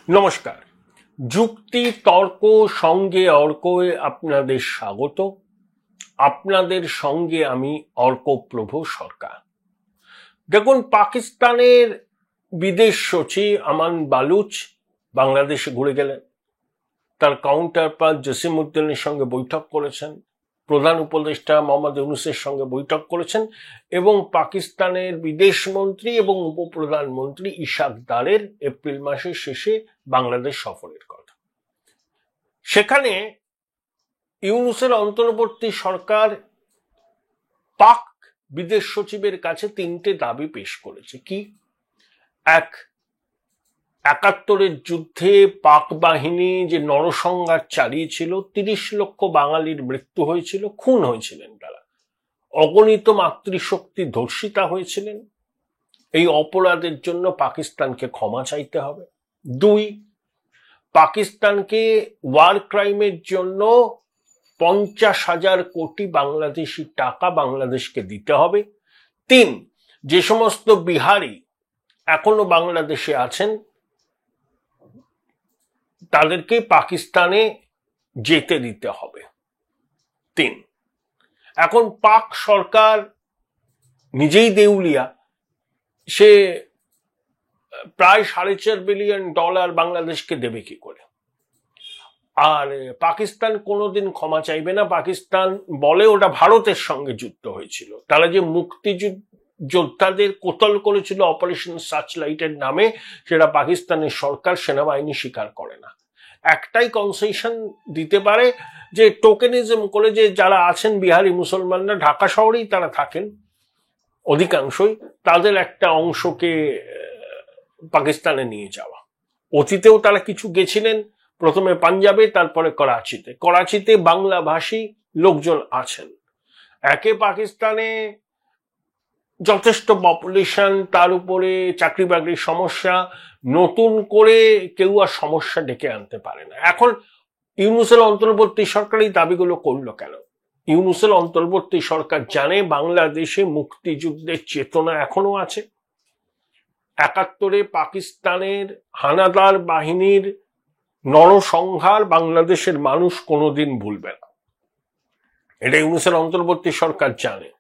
নমস্কার। যুক্তি তর্ক সঙ্গে অর্কয়ে আপনাদের স্বাগত। আপনাদের সঙ্গে আমি অর্কপ্রভ সরকার। দেখুন, পাকিস্তানের বিদেশ সচিব আমান বালুচ বাংলাদেশে ঘুরে গেলেন। তার কাউন্টার পার্ট জসিমউদ্দিনের সঙ্গে বৈঠক করেছেন, প্রধান উপদেষ্টা মোহাম্মদ ইউনূসের সঙ্গে বৈঠক করেছেন এবং পাকিস্তানের বিদেশ মন্ত্রী এবং উপপ্রধানমন্ত্রী ইশাক দারের এপ্রিল মাসের শেষে বাংলাদেশ সফরের কথা। সেখানে ইউনূসের অন্তর্বর্তী সরকার পাক বিদেশ সচিবের কাছে 3টে দাবি পেশ করেছে। কি? এক, 71-এর যুদ্ধে পাক বাহিনী যে নরসংহার চালিয়েছিল, 30 লক্ষ বাঙালির মৃত্যু হয়েছিল, খুন হয়েছিলেন তারা, অগণিত মাতৃশক্তি ধর্ষিতা হয়েছিলেন। এই অপরাধের জন্য পাকিস্তানকে ক্ষমা চাইতে হবে। 2, পাকিস্তানকে ওয়ার ক্রাইমের জন্য 50,000 কোটি বাংলাদেশি টাকা বাংলাদেশকে দিতে হবে। 3, যে সমস্ত বিহারি এখনো বাংলাদেশে আছেন তাদেরকে পাকিস্তানে যেতে দিতে হবে। 3, এখন পাক সরকার নিজেই দেউলিয়া, সে প্রায় $4.5 বিলিয়ন বাংলাদেশকে দেবে কি করে? আর পাকিস্তান কোনোদিন ক্ষমা চাইবে না। পাকিস্তান বলে ওটা ভারতের সঙ্গে যুদ্ধ হয়েছিল, তারা যে মুক্তিযোদ্ধাদের কোতল করেছিল অপারেশন সার্চলাইটের নামে, সেটা পাকিস্তানের সরকার সেনাবাহিনী স্বীকার করে না। একটাই কনসেশন দিতে পারে যে টোকেনিজম করে, যে যারা আছেন বিহারি মুসলমানরা ঢাকা শহরেই তারা থাকেন অধিকাংশই, তাদের একটা অংশকে পাকিস্তানে নিয়ে যাওয়া। অতীতেও তারা কিছু গেছিলেন, প্রথমে পাঞ্জাবে, তারপরে করাচিতে। করাচিতে বাংলাভাষী লোকজন আছেন। একে পাকিস্তানে যথেষ্ট পপুলেশন, তার উপরে চাকরি বাকরির সমস্যা, নতুন করে কেউ আর সমস্যা ডেকে আনতে পারে না। এখন ইউনূসের অন্তর্বর্তী সরকার এই দাবিগুলো করলো কেন? ইউনূসের অন্তর্বর্তী সরকার জানে বাংলাদেশে মুক্তিযুদ্ধের চেতনা এখনো আছে। 71-এ পাকিস্তানের হানাদার বাহিনীর নরসংহার বাংলাদেশের মানুষ কোনোদিন ভুলবে না। এটা ইউনূসের অন্তর্বর্তী সরকার জানে।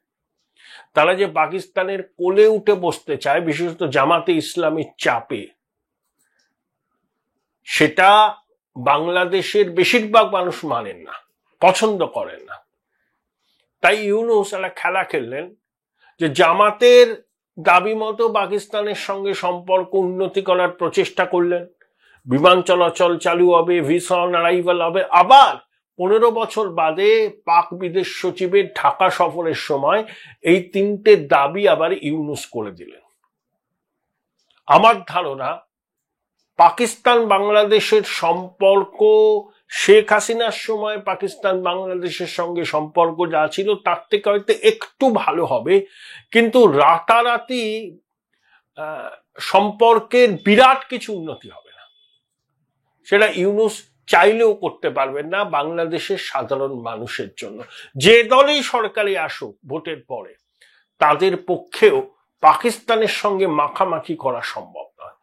তারা যে পাকিস্তানের কোলে উঠে বসতে চায়, বিশেষত জামাতে ইসলামীর চাপে, সেটা বাংলাদেশের বেশিরভাগ মানুষ মানেন না, পছন্দ করেন না। তাই ইউনূস একটা খেলা খেললেন যে জামাতের দাবি মতো পাকিস্তানের সঙ্গে সম্পর্ক উন্নতি করার প্রচেষ্টা করলেন। বিমান চলাচল চালু হবে, ভিসা অন অ্যারাইভাল হবে। আবার 15 বছর বাদে পাক বিদেশ সচিবের ঢাকা সফরের সময় এই 3টে দাবি আবার ইউনূস করে দিলেন। আমার ধারণা পাকিস্তান বাংলাদেশের সম্পর্ক শেখ হাসিনার সময় পাকিস্তান বাংলাদেশের সঙ্গে সম্পর্ক যা ছিল তার থেকে হয়তো একটু ভালো হবে, কিন্তু রাতারাতি সম্পর্কের বিরাট কিছু উন্নতি হবে না। সেটা ইউনূস চাইলেও করতে পারবেন না বাংলাদেশের সাধারণ মানুষের জন্য। যে দলই সরকারে আসুক ভোটের পরে, তাদের পক্ষেও পাকিস্তানের সঙ্গে মাখামাখি করা সম্ভব নয়।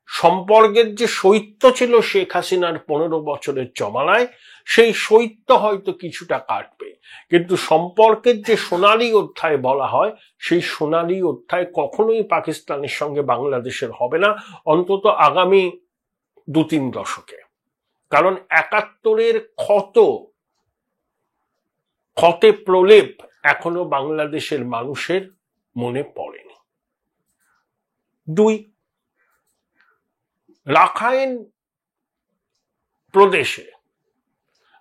সম্পর্কের যে শৈত্য ছিল শেখ হাসিনার 15 বছরের জমানায়, সেই শৈত্য হয়তো কিছুটা কাটবে, কিন্তু সম্পর্কের যে সোনালী অধ্যায় বলা হয়, সেই সোনালী অধ্যায় কখনোই পাকিস্তানের সঙ্গে বাংলাদেশের হবে না, অন্তত আগামী 2-3 দশকে। কারণ 71-এর ক্ষতে প্রলেপ এখনো বাংলাদেশের মানুষের মনে পড়েনি। 2, রাখাইন প্রদেশে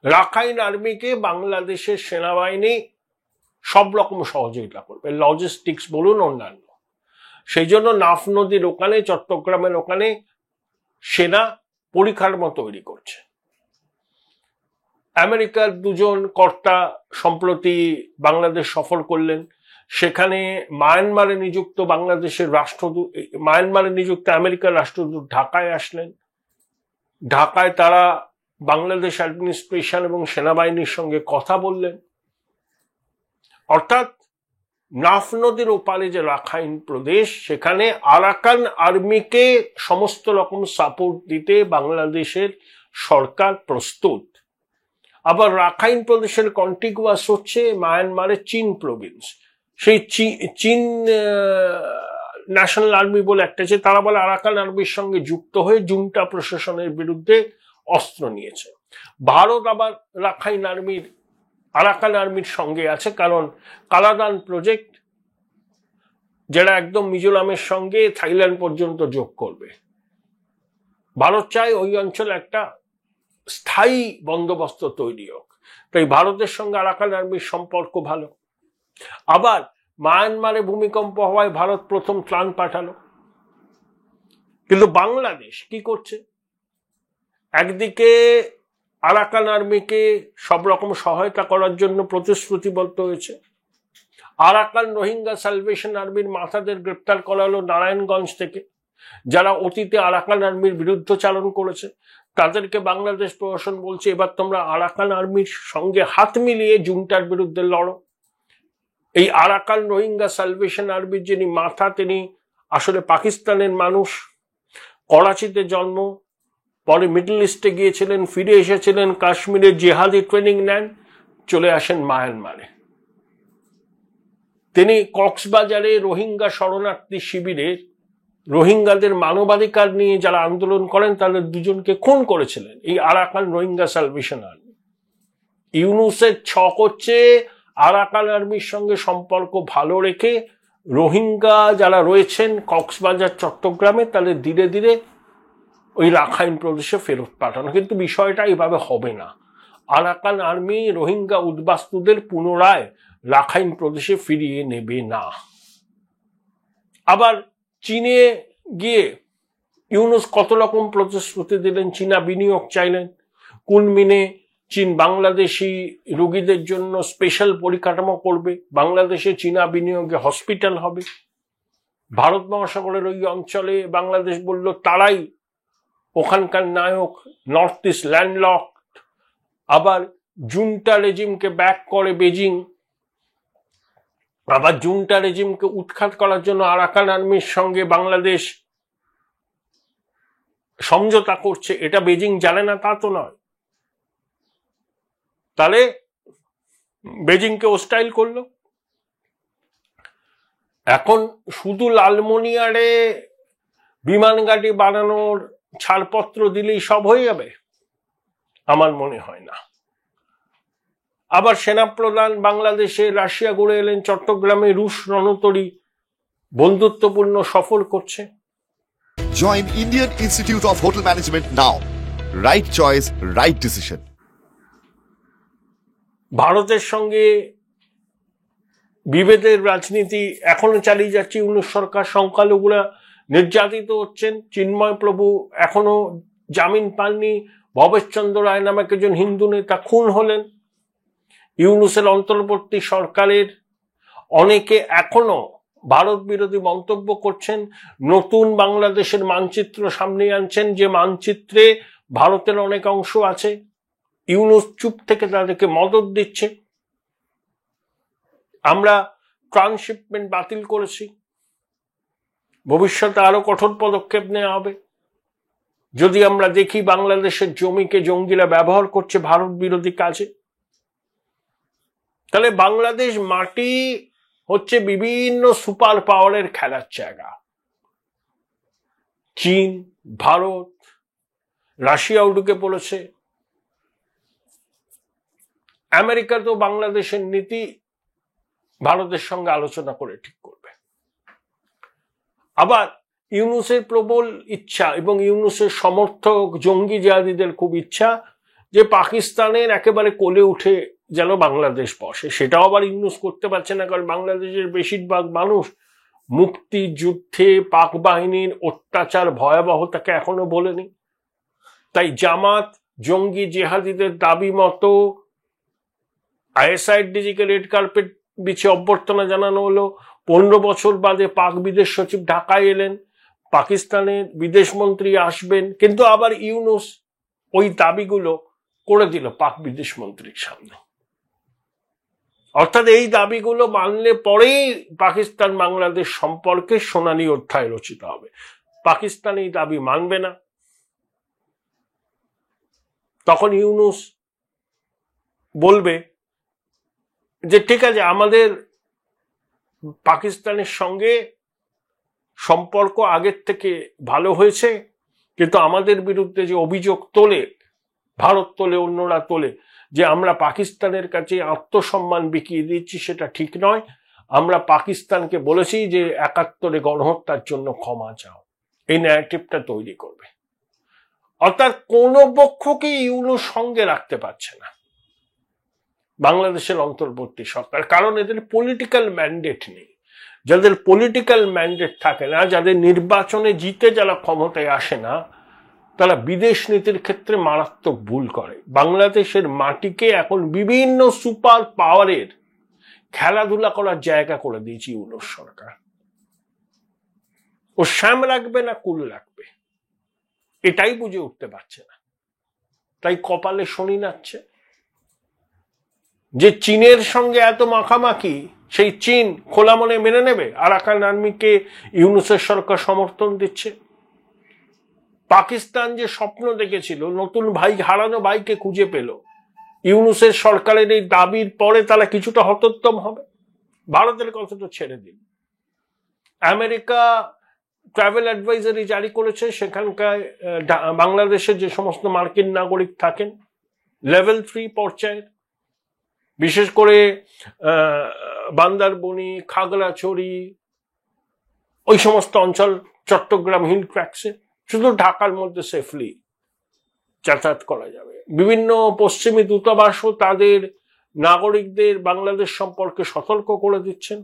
রাখাইন আর্মিকে বাংলাদেশের সেনাবাহিনী সব রকম সহযোগিতা করবে, লজিস্টিক্স বলুন অন্যান্য। সেই জন্য নাফ নদীর ওখানে, চট্টগ্রামের ওখানে সেনা পরিকাঠামো তৈরি করছে। আমেরিকার 2জন কর্তা সম্প্রতি বাংলাদেশ সফর করলেন। সেখানে মায়ানমারে নিযুক্ত আমেরিকার রাষ্ট্রদূত ঢাকায় আসলেন। ঢাকায় তারা বাংলাদেশ অ্যাডমিনিস্ট্রেশন এবং সেনাবাহিনীর সঙ্গে কথা বললেন। অর্থাৎ নাফ নদীর ওপারে যে রাখাইন প্রদেশ, সেখানে আরাকান আর্মিকে সমস্ত রকম সাপোর্ট দিতে বাংলাদেশের সরকার প্রস্তুত। আবার রাখাইন প্রদেশের কন্টিগুয়াস হচ্ছে মায়ানমারের চীন প্রভিন্স। সেই চীন ন্যাশনাল আর্মি বলে একটা আছে, তারা বলে আরাকান আর্মির সঙ্গে যুক্ত হয়ে জুন্টা প্রশাসনের বিরুদ্ধে অস্ত্র নিয়েছে। ভারত আবার আরাকান আর্মির সঙ্গে আছে, কারণ কালাদান প্রজেক্ট, যেটা একদম মিজোরামের সঙ্গে থাইল্যান্ড পর্যন্ত যোগ করবে। ভারত চায় ওই অঞ্চলে একটা স্থায়ী বন্দোবস্ত তৈরি হোক, তাই ভারতের সঙ্গে আরাকান আর্মির সম্পর্ক ভালো। আবার মায়ানমারে ভূমিকম্প হওয়ায় ভারত প্রথম ত্রাণ পাঠালো। কিন্তু বাংলাদেশ কি করছে? একদিকে আরাকান আর্মিকে সব রকম সহায়তা করার জন্য প্রতিশ্রুতিবদ্ধ হয়েছে। আরাকান রোহিঙ্গা সালভেশন আর্মির মাথাদের গ্রেপ্তার করা হলো নারায়ণগঞ্জ থেকে, যারা অতীতে আরাকান আর্মির বিরুদ্ধচারণ করেছে। তাদেরকে বাংলাদেশ প্রশাসন বলছে এবার তোমরা আরাকান আর্মির সঙ্গে হাত মিলিয়ে জুন্টার বিরুদ্ধে লড়ো। এই আরাকান রোহিঙ্গা সালভেশন আর্মির যিনি মাথা, তিনি আসলে পাকিস্তানের মানুষ, করাচিতে জন্ম, পরে মিডল ইস্টে গিয়েছিলেন, ফিরে এসেছিলেন, কাশ্মীরে জেহাদি ট্রেনিং নেন, চলে আসেন মায়ানমারে। তিনি কক্সবাজারে রোহিঙ্গা শরণার্থী শিবিরে রোহিঙ্গাদের মানবাধিকার নিয়ে যারা আন্দোলন করেন তাদের দুজনকে খুন করেছিলেন এই আরাকান রোহিঙ্গা সালভেশন আর্মি। ইউনুসের ছক হচ্ছে আরাকান আর্মির সঙ্গে সম্পর্ক ভালো রেখে রোহিঙ্গা যারা রয়েছেন কক্সবাজার চট্টগ্রামে তাদের ধীরে ধীরে ওই রাখাইন প্রদেশে ফেরত পাঠানো। কিন্তু বিষয়টা এইভাবে হবে না। আরাকান আর্মি রোহিঙ্গা উদ্বাস্তুদের পুনরায় রাখাইন প্রদেশে ফিরিয়ে নেবে না। আবার চীনে গিয়ে ইউনুস কত রকম প্রতিশ্রুতি দিলেন, চীনা বিনিয়োগ চাইলেন। কুনমিনে চীন বাংলাদেশি রোগীদের জন্য স্পেশাল পরিকাঠামো করবে, বাংলাদেশে চীনা বিনিয়োগে হসপিটাল হবে। ভারত মহাসাগরের ওই অঞ্চলে বাংলাদেশ বলল তারাই ওখানকার নায়ক, নর্থ ইস্ট ল্যান্ডলক। আবার জুন্টা রেজিমকে ব্যাক করে বেজিং, আবার জুন্টা রেজিমকে উৎখাত করার জন্য আরাকান আর্মির সঙ্গে বাংলাদেশ সমঝোতা করছে। এটা বেজিং জানে না তা তো নয়। তাহলে বেজিংকে হোস্টাইল করলো। এখন শুধু লালমনিয়ারে বিমান ঘাঁটি বানানোর ছাড়পত্র দিলেই সব হয়ে যাবে? আমার মনে হয় না। আবার সেনাপ্রধান বাংলাদেশে রাশিয়া ঘুরে এলেন, চট্টগ্রামে রুশ রণতরী বন্ধুত্বপূর্ণ সফর করছে। Join Indian Institute of Hotel Management now. Right choice, right decision. ভারতের সঙ্গে বিভেদের রাজনীতি এখনো চালিয়ে যাচ্ছে ইউনুস সরকার। সংখ্যালঘুরা নির্যাতিত হচ্ছেন। চিন্ময় প্রভু এখনো জামিন পাননি। ভবেশচন্দ্র রায় নামক একজন হিন্দু নেতা খুন হলেন। ইউনুসের অন্তর্বর্তী সরকারের অনেকে এখনো ভারত বিরোধী মন্তব্য করছেন, নতুন বাংলাদেশের মানচিত্র সামনে আনছেন, যে মানচিত্রে ভারতের অনেক অংশ আছে। ইউনুস চুপ থেকে তাদেরকে মদত দিচ্ছে। আমরা ট্রান্সশিপমেন্ট বাতিল করেছি, ভবিষ্যতে আরো কঠোর পদক্ষেপ নেওয়া হবে। যদি আমরা দেখি বাংলাদেশের জমিকে জঙ্গিরা ব্যবহার করছে ভারত বিরোধী কাজে, তাহলে বাংলাদেশ মাটি হচ্ছে বিভিন্ন সুপার পাওয়ারের খেলার জায়গা। চীন, ভারত, রাশিয়াও ঢুকে পড়েছে। আমেরিকা তো বাংলাদেশের নীতি ভারতের সঙ্গে আলোচনা করে ঠিক করবে। আবার ইউনুসের প্রবল ইচ্ছা এবং ইউনুসের সমর্থক জঙ্গি জিহাদিদের খুব ইচ্ছা যে পাকিস্তানের একেবারে কোলে উঠে যেন বাংলাদেশ বসে। সেটাও আবার ইউনুস করতে পারছে না, কারণ বাংলাদেশের বেশিরভাগ মানুষ মুক্তিযুদ্ধে পাক বাহিনীর অত্যাচার ভয়াবহতাকে এখনো বলেনি। তাই জামাত জঙ্গি জেহাদিদের দাবি মতো আইএসআইডিজিকে রেড কার্পেট বিছিয়ে অভ্যর্থনা জানানো হলো। 15 বছর বাদে পাক বিদেশ সচিব ঢাকায় এলেন, পাকিস্তানের বিদেশমন্ত্রী আসবেন, কিন্তু আবার ইউনুস ওই দাবিগুলো করে দিল পাক বিদেশমন্ত্রীর সামনে। অর্থাৎ এই দাবিগুলো মানলে পরেই পাকিস্তান বাংলাদেশ সম্পর্কে সোনালী অধ্যায় রচিত হবে। পাকিস্তান এই দাবি মানবে না, তখন ইউনূস বলবে যে ঠিক আছে, আমাদের পাকিস্তানের সঙ্গে সম্পর্ক আগের থেকে ভালো হয়েছে, কিন্তু আমাদের বিরুদ্ধে যে অভিযোগ তোলে, ভারত তোলে, অন্যরা তোলে, যে আমরা পাকিস্তানের কাছে আত্মসম্মান বিকিয়ে দিচ্ছি, সেটা ঠিক নয়। আমরা পাকিস্তানকে বলেছি যে ৭১ গণহত্যার জন্য ক্ষমা চাও। এই ন্যারেটিভটা তৈরি করবে। অর্থাৎ কোন পক্ষকে ইউনূস সঙ্গে রাখতে পারছে না বাংলাদেশের অন্তর্বর্তী সরকার, কারণ এদের পলিটিক্যাল ম্যান্ডেট নেই। যাদের পলিটিক্যাল ম্যান্ডেট থাকে না, যাদের নির্বাচনে জিতে যারা ক্ষমতায় আসে না, তারা বিদেশ নীতির ক্ষেত্রে মারাত্মক ভুল করে। বাংলাদেশের মাটিকে এখন বিভিন্ন সুপার পাওয়ারের খেলাধুলা করার জায়গা করে দিয়েছে ইউনূস সরকার। ও শ্যাম রাখবে না কুল রাখবে, এটাই বুঝে উঠতে পারছে না। তাই কপালে শনি নাচছে। যে চীনের সঙ্গে এত মাখামাখি, সেই চীন খোলা মনে মেনে নেবে আরাকান আর্মিকে ইউনূসের সরকার সমর্থন দিচ্ছে। পাকিস্তান যে স্বপ্ন দেখেছিল নতুন ভাই, হারানো ভাইকে খুঁজে পেল, ইউনূসের সরকারের এই দাবির পরে তারা কিছুটা হতোদ্যম হবে। ভারতের কথাটা ছেড়ে দিন, আমেরিকা ট্রাভেল অ্যাডভাইজারি জারি করেছে, সেখানকার বাংলাদেশের যে সমস্ত মার্কিন নাগরিক থাকেন লেভেল 3 পর্যায়ের, বিশেষ করে বান্দারবনি, খাগড়াছড়ি, ওই সমস্ত অঞ্চল, চট্টগ্রাম হিল ট্র্যাক্সে শুধু ঢাকার মধ্যে সেফলি যাতায়াত করা যাবে। বিভিন্ন পশ্চিমী দূতাবাসও তাদের নাগরিকদের বাংলাদেশ সম্পর্কে সতর্ক করে দিচ্ছেন।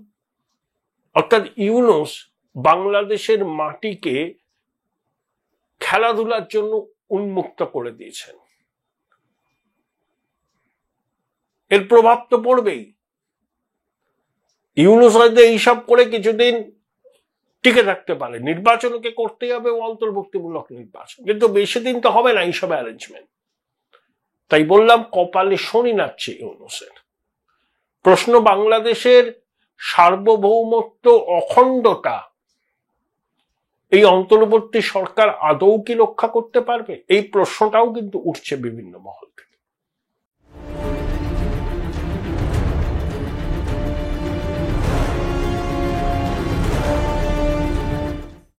অর্থাৎ ইউনূস বাংলাদেশের মাটিকে খেলাধুলার জন্য উন্মুক্ত করে দিয়েছেন। এর প্রভাব তো পড়বেই। ইউনূস হয়তো এইসব করে কিছুদিন টিকে থাকতে পারে, নির্বাচনকে করতেই হবে, অন্তর্ভুক্তিমূলক নির্বাচন, কিন্তু বেশি দিন তো হবে না এইসব অ্যারেঞ্জমেন্ট। তাই বললাম কপালে শনি নাচছে ইউনূসের। প্রশ্ন, বাংলাদেশের সার্বভৌমত্ব, অখণ্ডতা এই অন্তর্বর্তী সরকার আদৌ কি রক্ষা করতে পারবে? এই প্রশ্নটাও কিন্তু উঠছে বিভিন্ন মহল থেকে।